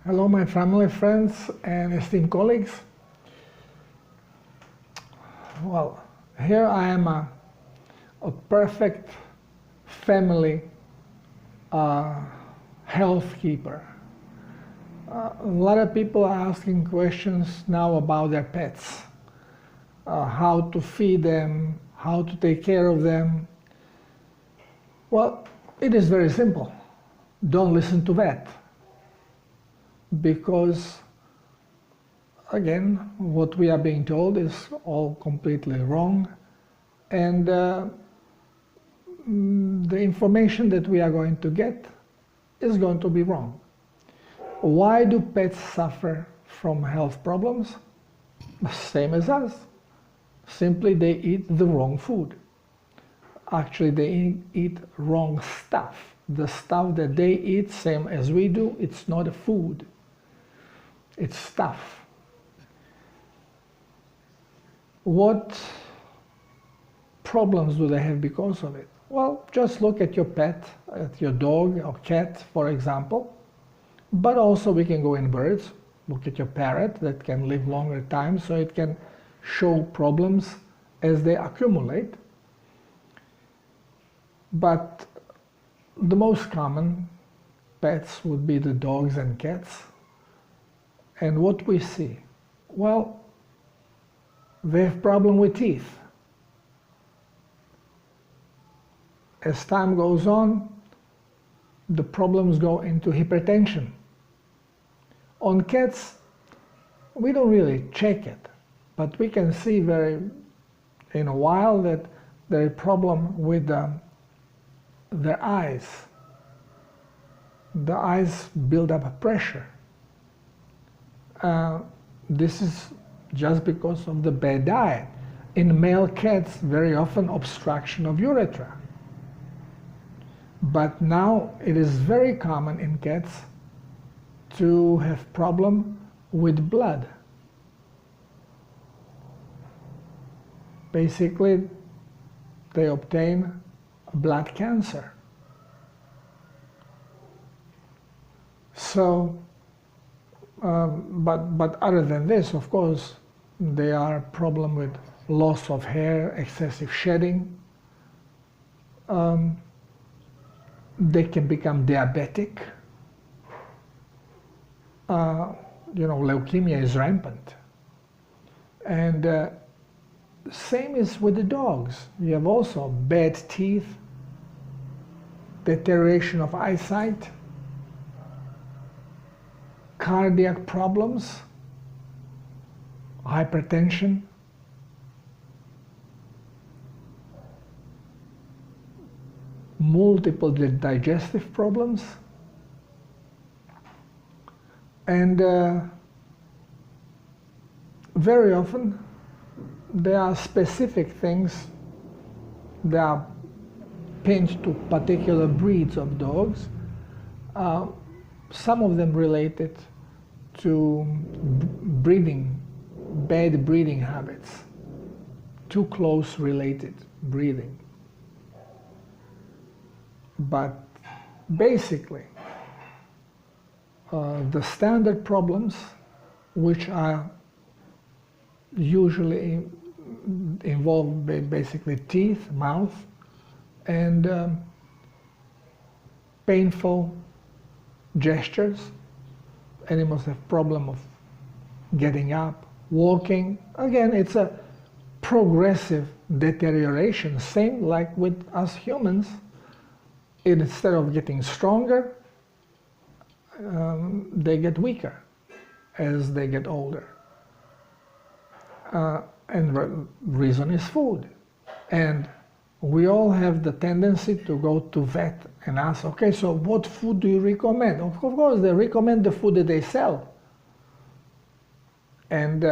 Hello, my family, friends, and esteemed colleagues. Well, here I am a perfect family health keeper. A lot of people are asking questions now about their pets, how to feed them, how to take care of them. Well, it is very simple. Don't listen to vet. Because, again, what we are being told is all completely wrong. And the information that we are going to get is going to be wrong. Why do pets suffer from health problems? Same as us. Simply they eat the wrong food. Actually, they eat wrong stuff. The stuff that they eat, same as we do, it's not a food. It's stuff. What problems do they have because of it? Well, just look at your pet, at your dog or cat, for example. But also we can go in birds. Look at your parrot that can live longer time, so it can show problems as they accumulate. But the most common pets would be the dogs and cats. And what we see? Well, they have problem with teeth. As time goes on, the problems go into hypertension. On cats, we don't really check it, but we can see in a while that there is a problem with their eyes. The eyes build up pressure. This is just because of the bad diet. In male cats, very often obstruction of urethra. But now it is very common in cats to have problem with blood. Basically, they obtain blood cancer. So, but other than this, of course, there are problem with loss of hair, excessive shedding. They can become diabetic. Leukemia is rampant. And same is with the dogs. You have also bad teeth, deterioration of eyesight, cardiac problems, hypertension, multiple digestive problems, and very often there are specific things that are pinned to particular breeds of dogs, some of them related to bad breeding habits, too close related breeding. But basically, the standard problems, which are usually involve basically teeth, mouth, and painful gestures. Animals have problem of getting up, walking. Again, it's a progressive deterioration, same like with us humans. Instead of getting stronger, they get weaker as they get older. And the reason is food. And we all have the tendency to go to vet and ask, okay, so what food do you recommend? Of course, they recommend the food that they sell. And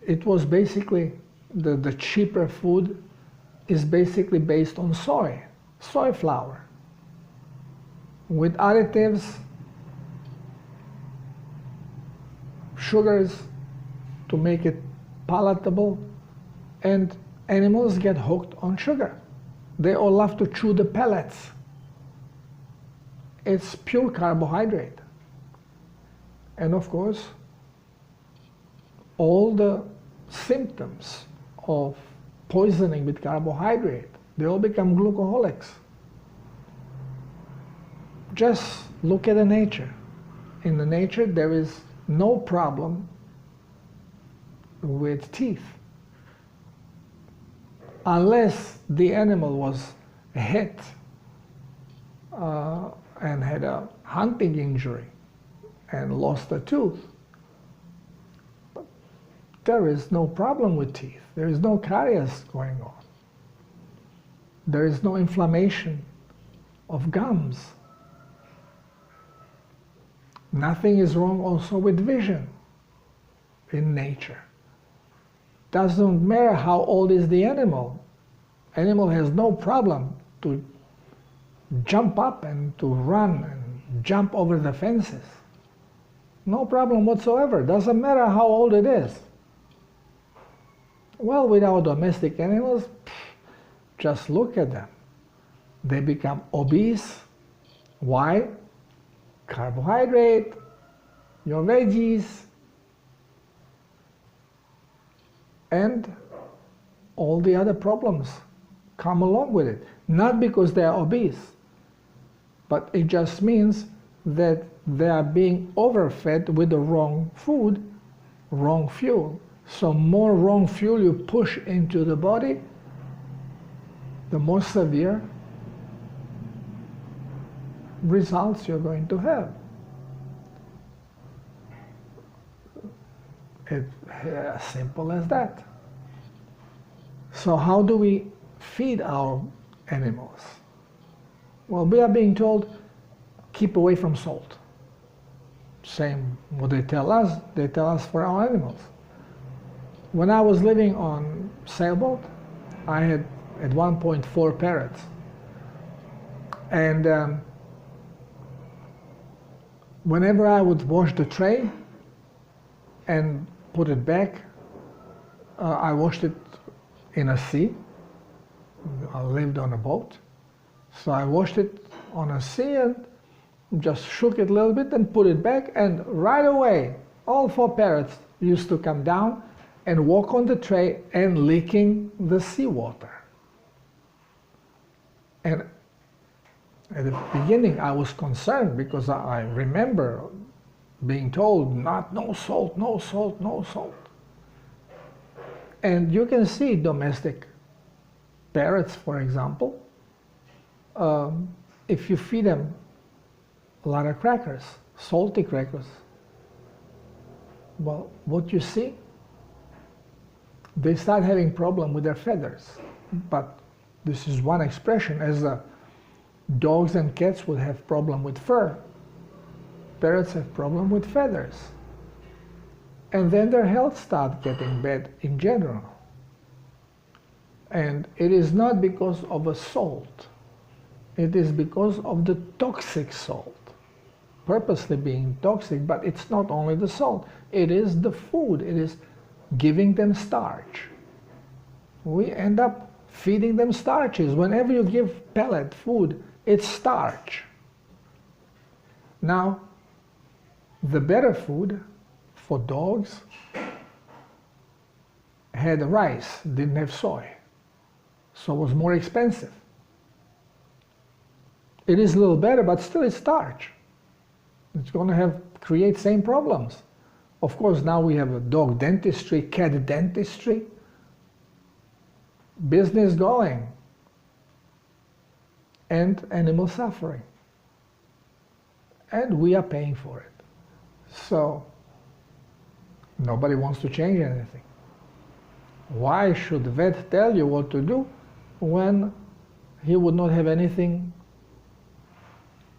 it was basically the cheaper food is basically based on soy flour, with additives, sugars to make it palatable, and animals get hooked on sugar. They all love to chew the pellets. it's pure carbohydrate. And of course, all the symptoms of poisoning with carbohydrate, they all become glucoholics. Just look at the nature. In the nature, there is no problem with teeth. Unless the animal was hit and had a hunting injury and lost a tooth, there is no problem with teeth. There is no caries going on. There is no inflammation of gums. Nothing is wrong also with vision in nature. Doesn't matter how old is the animal. Animal has no problem to jump up and to run and jump over the fences. No problem whatsoever. Doesn't matter how old it is. Well, with our domestic animals, just look at them. They become obese. Why? Carbohydrate, your veggies, and all the other problems come along with it. Not because they are obese, but it just means that they are being overfed with the wrong food, wrong fuel. So more wrong fuel you push into the body, the more severe results you're going to have. It's as simple as that. So how do we feed our animals? Well, we are being told, keep away from salt. Same what they tell us for our animals. When I was living on sailboat, I had at one point 4 parrots. And whenever I would wash the tray and put it back, I washed it in a sea. I lived on a boat. So I washed it on a sea and just shook it a little bit and put it back, and right away all 4 parrots used to come down and walk on the tray and licking the seawater. And at the beginning I was concerned because I remember being told no salt, no salt, no salt. And you can see domestic parrots, for example, if you feed them a lot of crackers, salty crackers, well, what you see, they start having problem with their feathers. But this is one expression, as dogs and cats would have problem with fur. Parrots have problem with feathers. And then their health starts getting bad in general. And it is not because of a salt. It is because of the toxic salt. Purposely being toxic, but it's not only the salt. It is the food. It is giving them starch. We end up feeding them starches. Whenever you give pellet food, it's starch. Now, the better food for dogs had rice, didn't have soy, so it was more expensive. It is a little better, but still it's starch. It's going to create same problems. Of course, now we have a dog dentistry, cat dentistry, business going, and animal suffering. And we are paying for it. So, nobody wants to change anything. Why should the vet tell you what to do when he would not have anything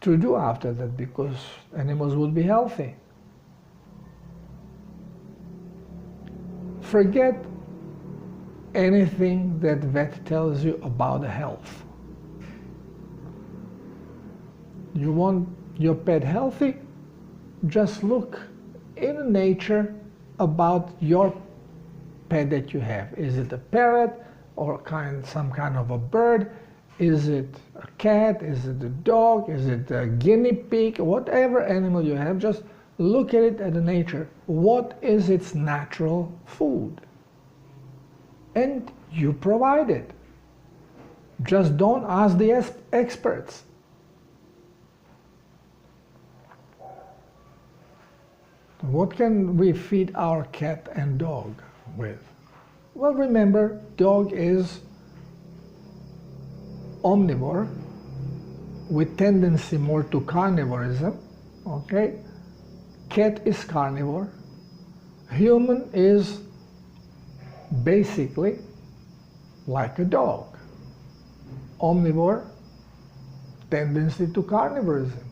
to do after that, because animals would be healthy? Forget anything that vet tells you about health. You want your pet healthy? Just look in nature about your pet that you have. Is it a parrot or some kind of a bird? Is it a cat? Is it a dog? Is it a guinea pig? Whatever animal you have, just look at it at the nature. What is its natural food? And you provide it. Just don't ask the experts. What can we feed our cat and dog with? Well, remember, dog is omnivore with tendency more to carnivorism, okay? Cat is carnivore. Human is basically like a dog. Omnivore, tendency to carnivorism.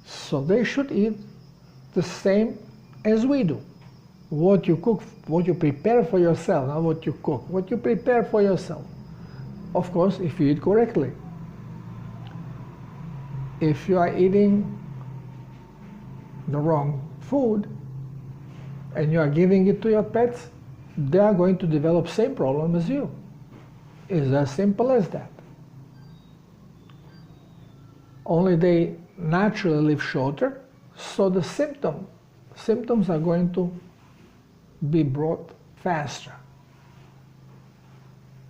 So they should eat the same as we do. What you cook, what you prepare for yourself, not what you cook, what you prepare for yourself. Of course, if you eat correctly. If you are eating the wrong food and you are giving it to your pets, they are going to develop same problem as you. It's as simple as that. Only they naturally live shorter, so the symptoms are going to be brought faster.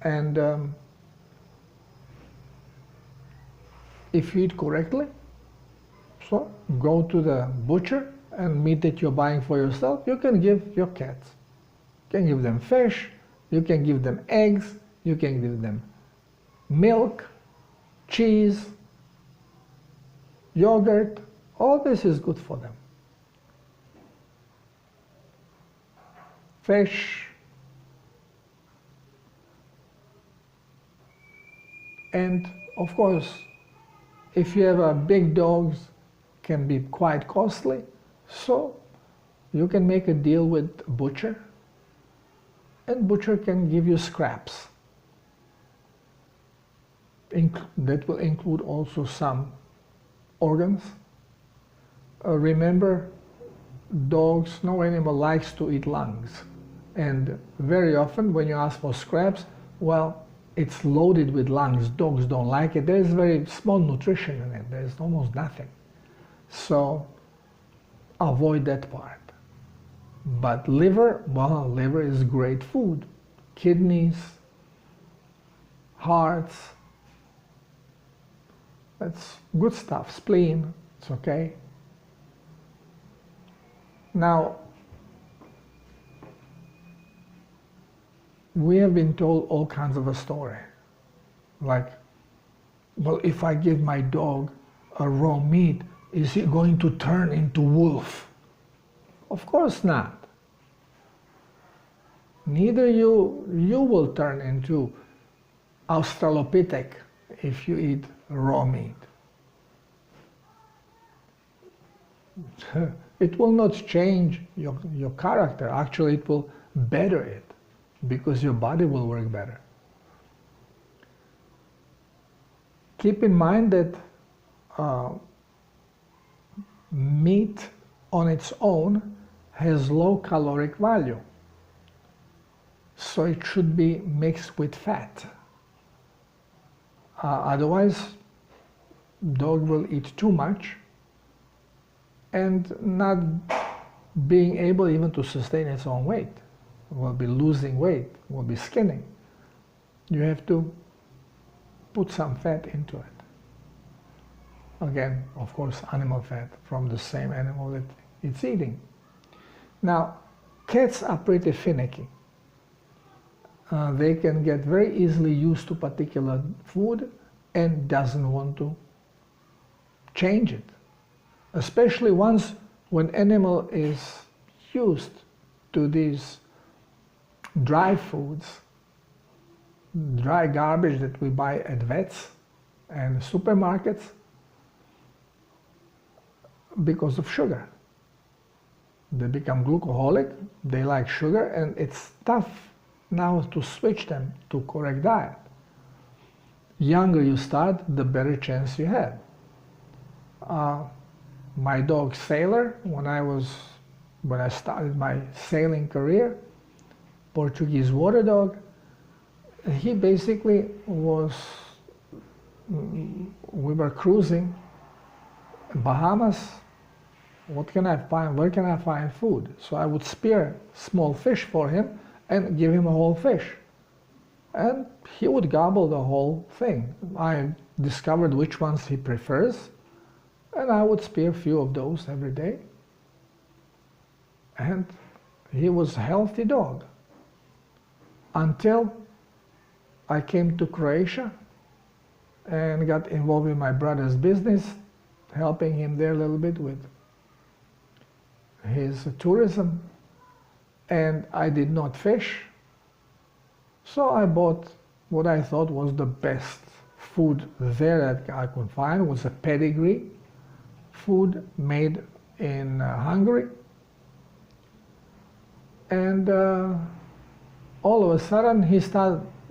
And if you eat correctly, so go to the butcher and meat that you're buying for yourself, you can give your cats. You can give them fish, you can give them eggs, you can give them milk, cheese, yogurt. All this is good for them. Fish. And of course, if you have a big dogs, can be quite costly, so you can make a deal with butcher, and butcher can give you scraps. That will include also some organs. Remember, dogs, no animal likes to eat lungs, and very often when you ask for scraps, well, it's loaded with lungs. Dogs don't like it. There's very small nutrition in it. There's almost nothing. So avoid that part. But liver, well, liver is great food. Kidneys, hearts, that's good stuff. Spleen, it's okay. Now, we have been told all kinds of a story. Like, well, if I give my dog a raw meat, is he going to turn into wolf? Of course not. Neither you will turn into Australopithec if you eat raw meat. It will not change your character. Actually, it will better it, because your body will work better. Keep in mind that meat on its own has low caloric value, so it should be mixed with fat. Otherwise, dog will eat too much and not being able even to sustain its own weight. Will be losing weight, will be skinning. You have to put some fat into it. Again, of course, animal fat from the same animal that it's eating. Now, cats are pretty finicky. They can get very easily used to particular food and doesn't want to change it. Especially once when animal is used to these dry foods, dry garbage that we buy at vets and supermarkets because of sugar. They become glucoholic, they like sugar, and it's tough now to switch them to correct diet. Younger you start, the better chance you have. My dog Sailor, when I started my sailing career, Portuguese water dog, he basically was, we were cruising Bahamas. What can I find? Where can I find food? So I would spear small fish for him and give him a whole fish. And he would gobble the whole thing. I discovered which ones he prefers, and I would spear a few of those every day. And he was a healthy dog until I came to Croatia and got involved in my brother's business, helping him there a little bit with his tourism, and I did not fish. So I bought what I thought was the best food there that I could find. It was a pedigree food made in Hungary. And all of a sudden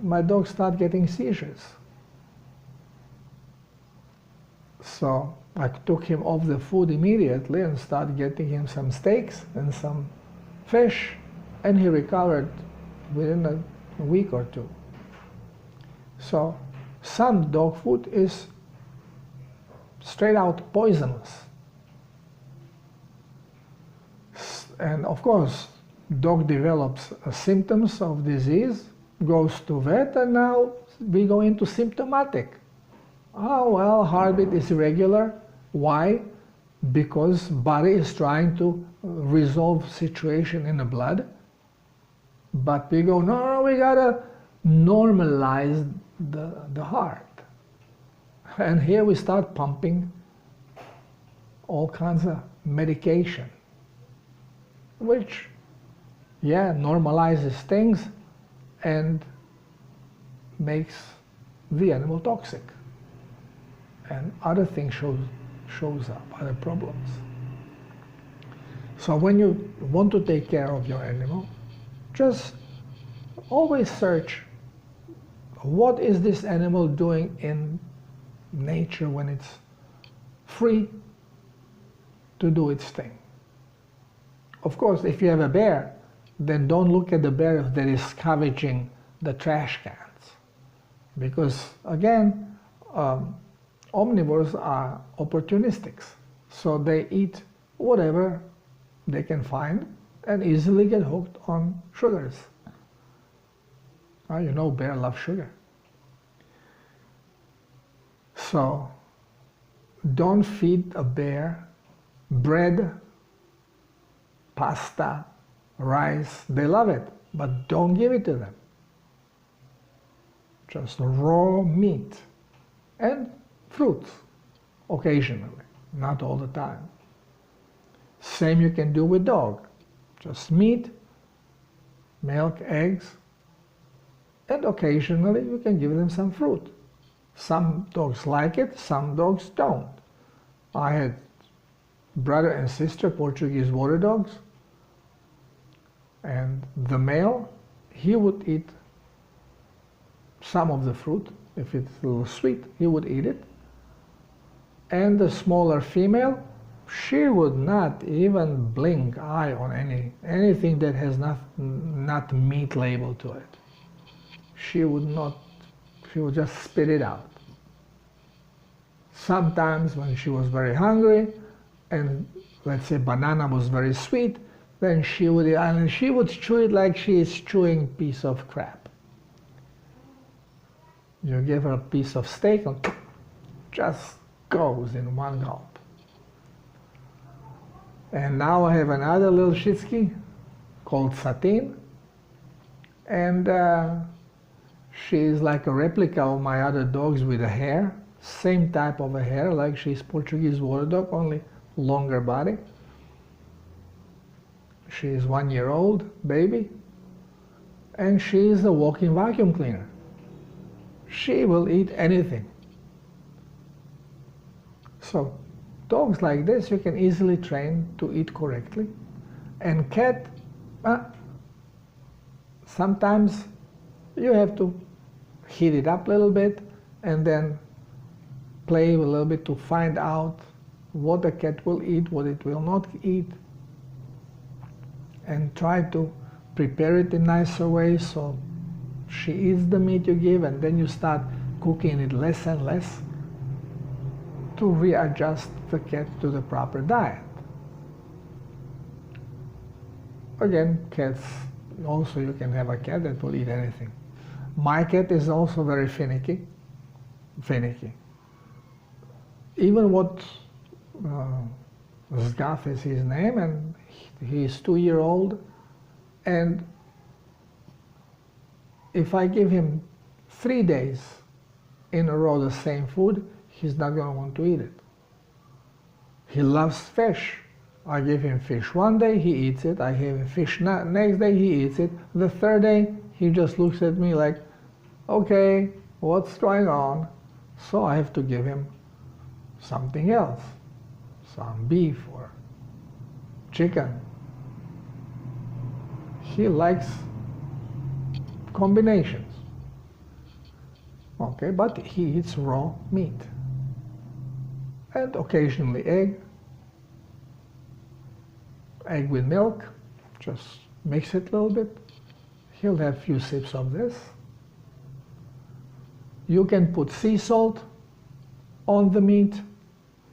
my dog started getting seizures. So I took him off the food immediately and started getting him some steaks and some fish, and he recovered within a week or two. So some dog food is straight out poisonous. And of course, dog develops symptoms of disease, goes to vet, and now we go into symptomatic. Oh, well, heartbeat is irregular. Why? Because body is trying to resolve situation in the blood. But we go, no, we gotta normalize the heart. And here we start pumping all kinds of medication, which, yeah, normalizes things and makes the animal toxic. And other things shows up, other problems. So when you want to take care of your animal, just always search, what is this animal doing in nature when it's free to do its thing? Of course, if you have a bear, then don't look at the bear that is scavenging the trash cans. Because again, omnivores are opportunistics. So they eat whatever they can find and easily get hooked on sugars. You know, bear love sugar. So don't feed a bear bread, pasta, rice. They love it, but don't give it to them. Just raw meat and fruits occasionally, not all the time. Same you can do with dog. Just meat, milk, eggs, and occasionally you can give them some fruit. Some dogs like it, some dogs don't. I had brother and sister Portuguese water dogs, and the male, he would eat some of the fruit. If it's a little sweet, he would eat it. And the smaller female, she would not even blink eye on anything that has not meat label to it. She would just spit it out. Sometimes when she was very hungry, and let's say banana was very sweet, then she would chew it like she is chewing a piece of crap. You give her a piece of steak and just goes in one gulp. And now I have another little Shitsky called Satine, and she's like a replica of my other dogs with a hair, same type of a hair, like she's Portuguese water dog, only longer body. She's 1 year old baby, and she's a walking vacuum cleaner. She will eat anything. So dogs like this you can easily train to eat correctly. And cat, sometimes you have to heat it up a little bit and then play a little bit to find out what the cat will eat, what it will not eat, and try to prepare it in nicer ways so she eats the meat you give, and then you start cooking it less and less to readjust the cat to the proper diet. Again, cats, also you can have a cat that will eat anything. My cat is also very finicky. Even what Zgath is his name, and he's 2-year-old, and if I give him 3 days in a row the same food, he's not going to want to eat it. He loves fish. I give him fish one day, he eats it. I give him fish next day, he eats it. The third day, he just looks at me like, okay, what's going on? So I have to give him something else, some beef or chicken. He likes combinations. Okay, but he eats raw meat. And occasionally egg with milk, just mix it a little bit. He'll have a few sips of this. You can put sea salt on the meat.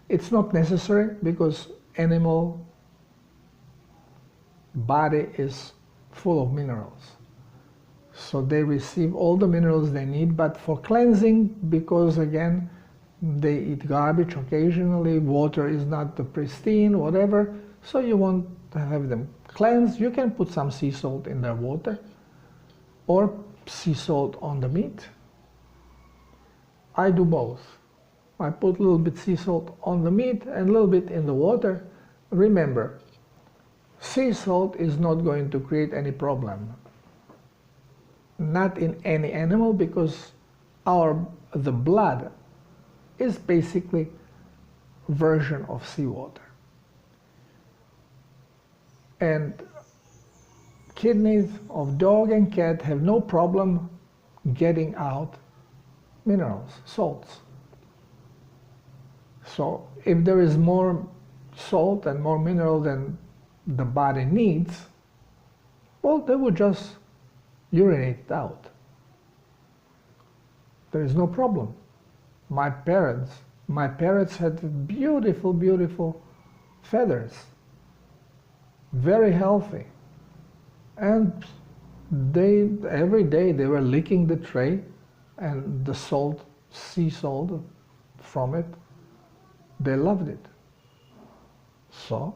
It's not necessary because animal body is full of minerals. So they receive all the minerals they need, but for cleansing, because again, they eat garbage occasionally, water is not the pristine, whatever, so you want to have them cleansed. You can put some sea salt in their water or sea salt on the meat. I do both. I put a little bit sea salt on the meat and a little bit in the water. Remember, sea salt is not going to create any problem. Not in any animal, because the blood is basically a version of seawater. And kidneys of dog and cat have no problem getting out minerals, salts. So if there is more salt and more mineral than the body needs, well, they would just urinate it out. There is no problem. My parrots had beautiful, beautiful feathers, very healthy. And every day they were licking the tray and the salt, sea salt from it. They loved it. So,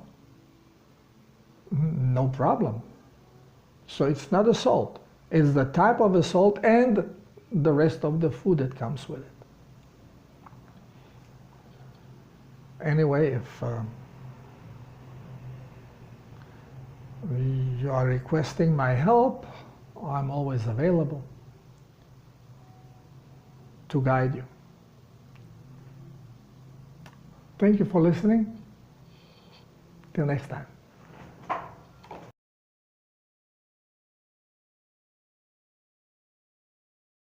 no problem. So it's not a salt. It's the type of a salt and the rest of the food that comes with it. Anyway, if you are requesting my help, I'm always available to guide you. Thank you for listening. Till next time.